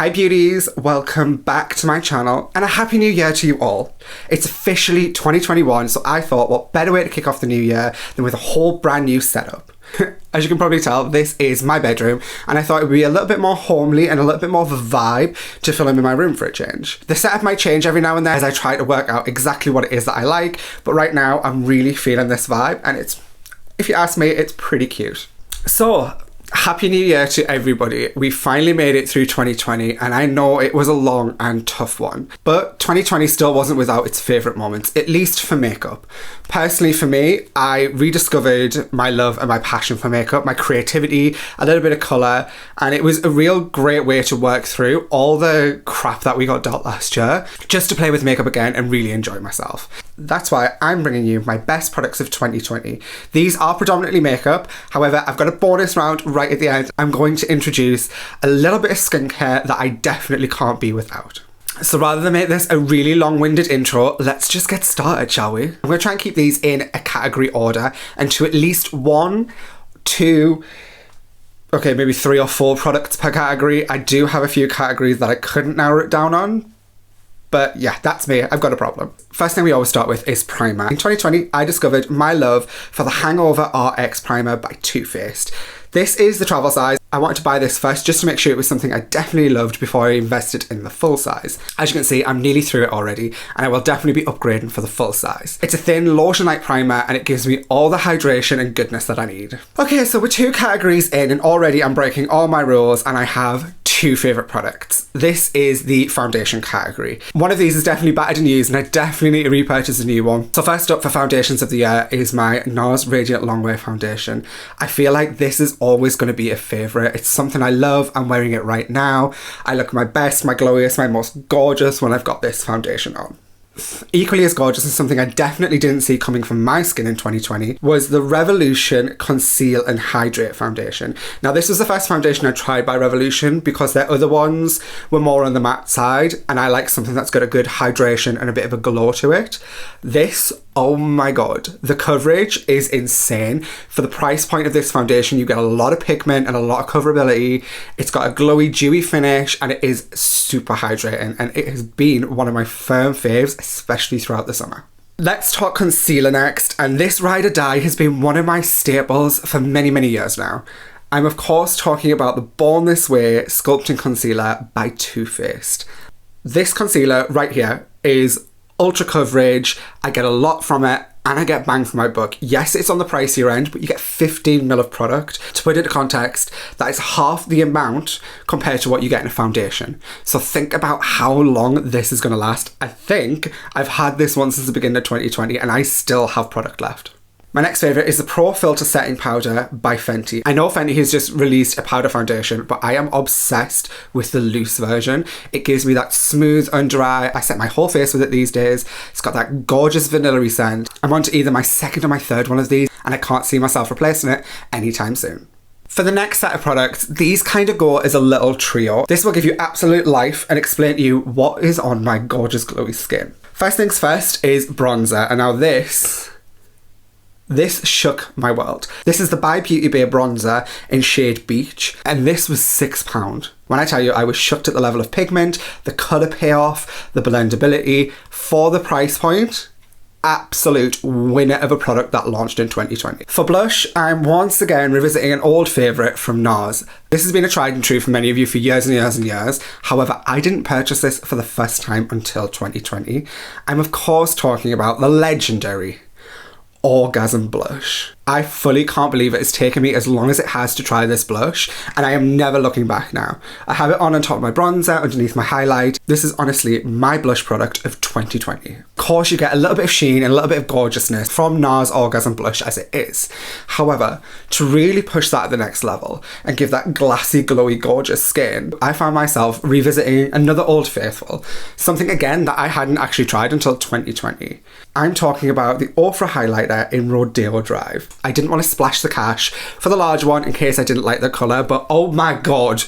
Hi beauties, welcome back to my channel and a happy new year to you all. It's officially 2021, so I thought what better way to kick off the new year than with a whole brand new setup. As you can probably tell, this is my bedroom and I thought it would be a little bit more homely and a little bit more of a vibe to film in my room for a change. The setup might change every now and then as I try to work out exactly what it is that I like, but right now I'm really feeling this vibe and it's, if you ask me, it's pretty cute. So, Happy New Year to everybody. We finally made it through 2020 and I know it was a long and tough one. But 2020 still wasn't without its favourite moments, at least for makeup. Personally for me, I rediscovered my love and my passion for makeup, my creativity, a little bit of colour, and it was a real great way to work through all the crap that we got dealt last year, just to play with makeup again and really enjoy myself. That's why I'm bringing you my best products of 2020. These are predominantly makeup, however I've got a bonus round right at the end. I'm going to introduce a little bit of skincare that I definitely can't be without. So rather than make this a really long-winded intro, let's just get started, shall we? I'm going to try and keep these in a category order and to at least one, two, okay, maybe 3 or 4 products per category. I do have a few categories that I couldn't narrow it down on. But yeah, that's me. I've got a problem. First thing we always start with is primer. In 2020, I discovered my love for the Hangover RX Primer by Too Faced. This is the travel size. I wanted to buy this first just to make sure it was something I definitely loved before I invested in the full size. As you can see, I'm nearly through it already and I will definitely be upgrading for the full size. It's a thin lotion-like primer and it gives me all the hydration and goodness that I need. Okay, so we're 2 categories in and already I'm breaking all my rules and I have 2 favourite products. This is the foundation category. One of these is definitely battered and used and I definitely need to repurchase a new one. So first up for foundations of the year is my NARS Radiant Longwear Foundation. I feel like this is always going to be a favourite. It's something I love. I'm wearing it right now. I look my best, my glowiest, my most gorgeous when I've got this foundation on. Equally as gorgeous and something I definitely didn't see coming from my skin in 2020 was the Revolution Conceal and Hydrate foundation. Now this was the first foundation I tried by Revolution because their other ones were more on the matte side and I like something that's got a good hydration and a bit of a glow to it. This, oh my god, the coverage is insane. For the price point of this foundation, you get a lot of pigment and a lot of coverability. It's got a glowy, dewy finish and it is super hydrating and it has been one of my firm faves, especially throughout the summer. Let's talk concealer next, and this ride or die has been one of my staples for many, many years now. I'm of course talking about the Born This Way Sculpting Concealer by Too Faced. This concealer right here is ultra coverage, I get a lot from it, and I get bang for my buck. Yes, it's on the pricier end, but you get 15 ml of product. To put it into context, that is half the amount compared to what you get in a foundation. So think about how long this is going to last. I think I've had this one since the beginning of 2020 and I still have product left. My next favourite is the Pro Filter Setting Powder by Fenty. I know Fenty has just released a powder foundation, but I am obsessed with the loose version. It gives me that smooth under eye. I set my whole face with it these days. It's got that gorgeous vanilla-y scent. I'm on to either my second or my third one of these, and I can't see myself replacing it anytime soon. For the next set of products, these kind of go as a little trio. This will give you absolute life and explain to you what is on my gorgeous glowy skin. First things first is bronzer, and now this shook my world. This is the By Beauty Bay bronzer in shade Beach, and this was £6. When I tell you I was shocked at the level of pigment, the colour payoff, the blendability, for the price point, absolute winner of a product that launched in 2020. For blush, I'm once again revisiting an old favourite from NARS. This has been a tried and true for many of you for years and years and years. However, I didn't purchase this for the first time until 2020. I'm of course talking about the legendary Orgasm Blush. I fully can't believe it has taken me as long as it has to try this blush, and I am never looking back now. I have it on top of my bronzer, underneath my highlight. This is honestly my blush product of 2020. Of course, you get a little bit of sheen and a little bit of gorgeousness from NARS Orgasm Blush as it is. However, to really push that at the next level and give that glassy, glowy, gorgeous skin, I found myself revisiting another old faithful, something again that I hadn't actually tried until 2020. I'm talking about the Ofra highlighter in Rodeo Drive. I didn't want to splash the cash for the large one in case I didn't like the colour, but oh my god,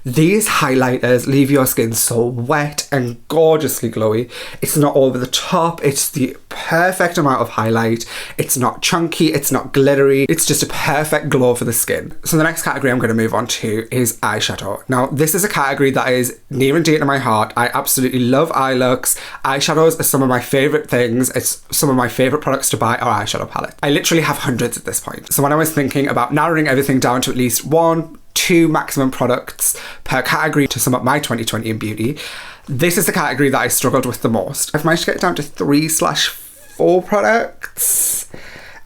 these highlighters leave your skin so wet and gorgeously glowy. It's not over the top, it's the perfect amount of highlight, it's not chunky, it's not glittery, it's just a perfect glow for the skin. So the next category I'm going to move on to is eyeshadow. Now this is a category that is near and dear to my heart. I absolutely love eye looks. Eyeshadows are some of my favourite things. It's some of my favourite products to buy are eyeshadow palettes. I literally have hundreds at this point. So when I was thinking about narrowing everything down to at least 1-2 maximum products per category to sum up my 2020 in beauty, this is the category that I struggled with the most. I've managed to get it down to 3/4 products.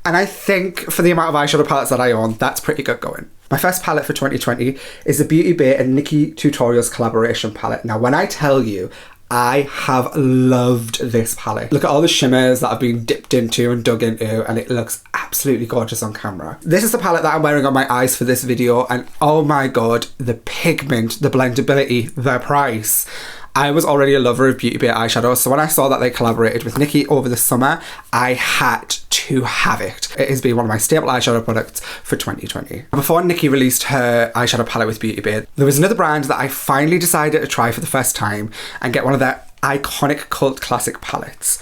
And I think for the amount of eyeshadow palettes that I own, that's pretty good going. My first palette for 2020 is the Beauty Bay and Nikki Tutorials collaboration palette. Now when I tell you, I have loved this palette. Look at all the shimmers that I've been dipped into and dug into, and it looks absolutely gorgeous on camera. This is the palette that I'm wearing on my eyes for this video, and oh my god, the pigment, the blendability, the price. I was already a lover of Beauty Bay eyeshadows, so when I saw that they collaborated with Nikki over the summer, I had to have it. It has been one of my staple eyeshadow products for 2020. Before Nikki released her eyeshadow palette with Beauty Bay, there was another brand that I finally decided to try for the first time and get one of their iconic cult classic palettes.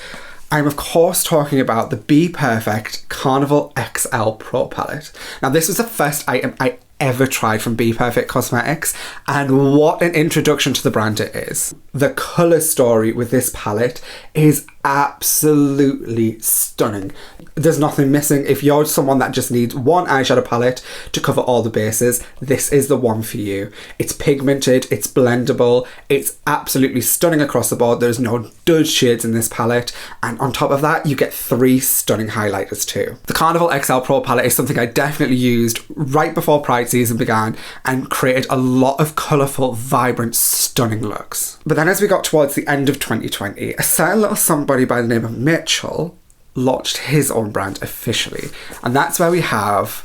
I'm of course talking about the Be Perfect Carnival XL Pro palette. Now this was the first item I ever tried from Be Perfect Cosmetics, and what an introduction to the brand it is. The colour story with this palette is absolutely stunning. There's nothing missing. If you're someone that just needs one eyeshadow palette to cover all the bases, this is the one for you. It's pigmented, it's blendable, it's absolutely stunning across the board. There's no dud shades in this palette, and on top of that you get 3 stunning highlighters too. The Carnival XL Pro palette is something I definitely used right before Pride season began and created a lot of colourful, vibrant, stunning looks. But then as we got towards the end of 2020, a certain little somebody by the name of Mitchell launched his own brand officially, and that's where we have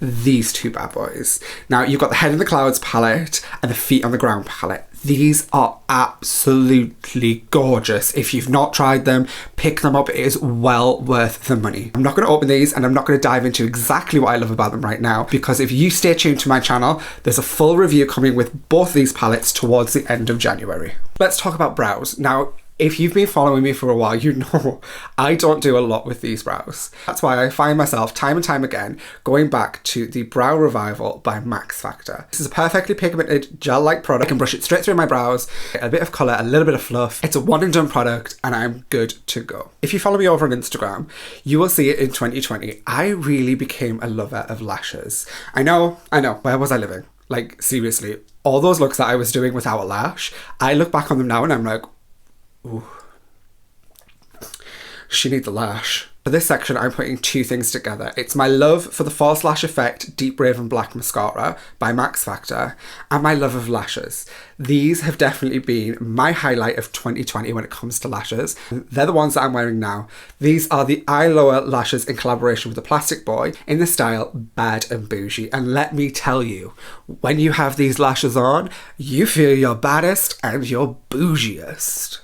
these 2 bad boys. Now you've got the Head in the Clouds palette and the Feet on the Ground palette. These are absolutely gorgeous. If you've not tried them, pick them up. It is well worth the money. I'm not going to open these and I'm not going to dive into exactly what I love about them right now, because if you stay tuned to my channel, there's a full review coming with both these palettes towards the end of January. Let's talk about brows. Now, if you've been following me for a while, you know I don't do a lot with these brows. That's why I find myself time and time again going back to the Brow Revival by Max Factor. This is a perfectly pigmented gel-like product. I can brush it straight through my brows, get a bit of colour, a little bit of fluff. It's a one and done product and I'm good to go. If you follow me over on Instagram, you will see it in 2020. I really became a lover of lashes. I know, where was I living? Like seriously, all those looks that I was doing without a lash, I look back on them now and I'm like, ooh, she needs a lash. For this section, I'm putting 2 things together. It's my love for the False Lash Effect Deep Raven Black Mascara by Max Factor, and my love of lashes. These have definitely been my highlight of 2020 when it comes to lashes. They're the ones that I'm wearing now. These are the Eye Lower lashes in collaboration with the Plastic Boy in the style Bad and Bougie. And let me tell you, when you have these lashes on, you feel your baddest and your bougiest.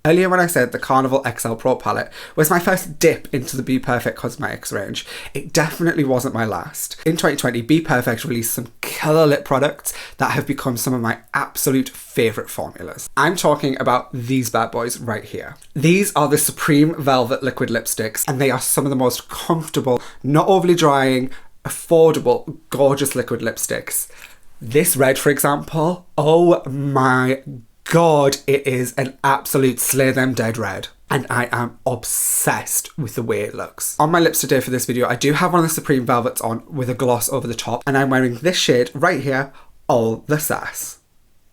Earlier when I said the Carnival XL Pro palette was my first dip into the Be Perfect Cosmetics range, it definitely wasn't my last. In 2020, Be Perfect released some killer lip products that have become some of my absolute favourite formulas. I'm talking about these bad boys right here. These are the Supreme Velvet Liquid Lipsticks, and they are some of the most comfortable, not overly drying, affordable, gorgeous liquid lipsticks. This red, for example, oh my god, it is an absolute slay them dead red. And I am obsessed with the way it looks. On my lips today for this video, I do have one of the Supreme Velvets on with a gloss over the top, and I'm wearing this shade right here, All the Sass.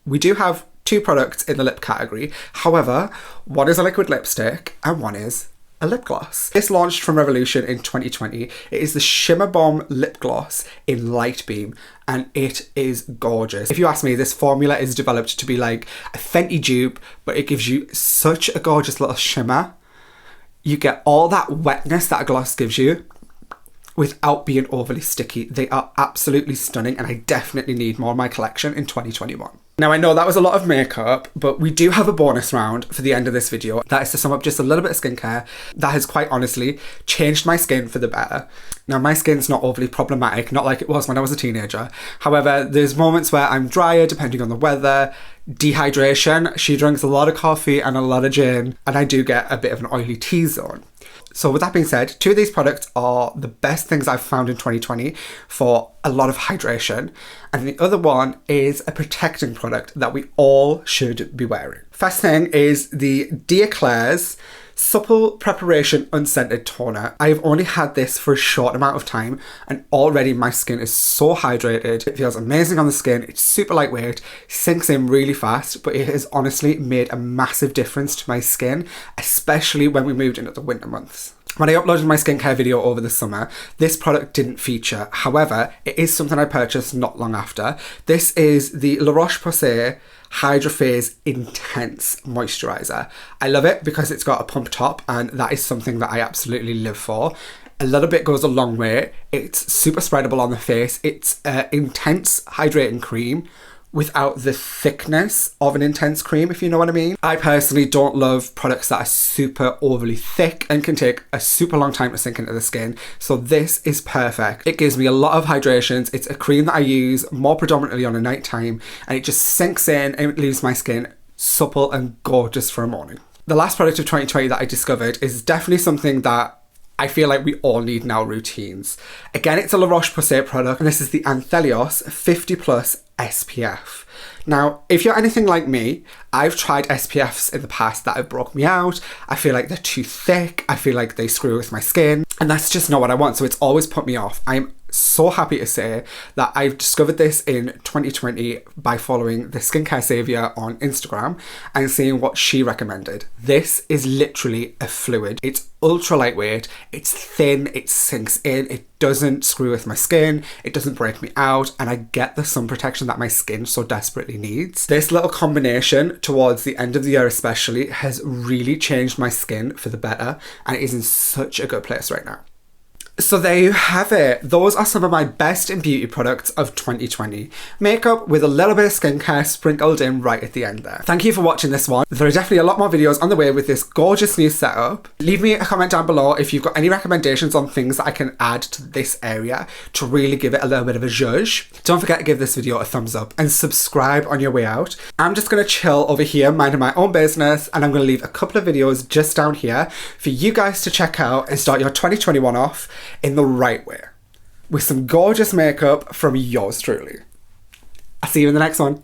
We do have 2 products in the lip category. However, one is a liquid lipstick and one is a lip gloss. This launched from Revolution in 2020. It is the Shimmer Bomb Lip Gloss in Light Beam, and it is gorgeous. If you ask me, this formula is developed to be like a Fenty dupe, but it gives you such a gorgeous little shimmer. You get all that wetness that a gloss gives you without being overly sticky. They are absolutely stunning, and I definitely need more in my collection in 2021. Now I know that was a lot of makeup, but we do have a bonus round for the end of this video. That is to sum up just a little bit of skincare that has quite honestly changed my skin for the better. Now my skin's not overly problematic, not like it was when I was a teenager. However, there's moments where I'm drier depending on the weather, dehydration, she drinks a lot of coffee and a lot of gin, and I do get a bit of an oily T-zone. So with that being said, 2 of these products are the best things I've found in 2020 for a lot of hydration. And the other one is a protecting product that we all should be wearing. First thing is the Eclairs Supple Preparation Unscented Toner. I've only had this for a short amount of time and already my skin is so hydrated. It feels amazing on the skin. It's super lightweight, sinks in really fast, but it has honestly made a massive difference to my skin, especially when we moved into the winter months. When I uploaded my skincare video over the summer, this product didn't feature. However, it is something I purchased not long after. This is the La Roche-Posay Hydrophase Intense Moisturizer. I love it because it's got a pump top, and that is something that I absolutely live for. A little bit goes a long way. It's super spreadable on the face. It's an intense hydrating cream without the thickness of an intense cream, if you know what I mean. I personally don't love products that are super overly thick and can take a super long time to sink into the skin. So this is perfect. It gives me a lot of hydrations. It's a cream that I use more predominantly on a night time, and it just sinks in and it leaves my skin supple and gorgeous for a morning. The last product of 2020 that I discovered is definitely something that I feel like we all need in our routines. Again, it's a La Roche-Posay product, and this is the Anthelios 50 Plus SPF. Now, if you're anything like me, I've tried SPFs in the past that have broke me out. I feel like they're too thick. I feel like they screw with my skin, and that's just not what I want. So it's always put me off. I'm so happy to say that I've discovered this in 2020 by following the Skincare Saviour on Instagram and seeing what she recommended. This is literally a fluid. It's ultra lightweight, it's thin, it sinks in, it doesn't screw with my skin, it doesn't break me out, and I get the sun protection that my skin so desperately needs. This little combination towards the end of the year especially has really changed my skin for the better, and it is in such a good place right now. So there you have it. Those are some of my best in beauty products of 2020. Makeup with a little bit of skincare sprinkled in right at the end there. Thank you for watching this one. There are definitely a lot more videos on the way with this gorgeous new setup. Leave me a comment down below if you've got any recommendations on things that I can add to this area to really give it a little bit of a zhuzh. Don't forget to give this video a thumbs up and subscribe on your way out. I'm just going to chill over here minding my own business, and I'm going to leave a couple of videos just down here for you guys to check out and start your 2021 off in the right way, with some gorgeous makeup from yours truly. I'll see you in the next one.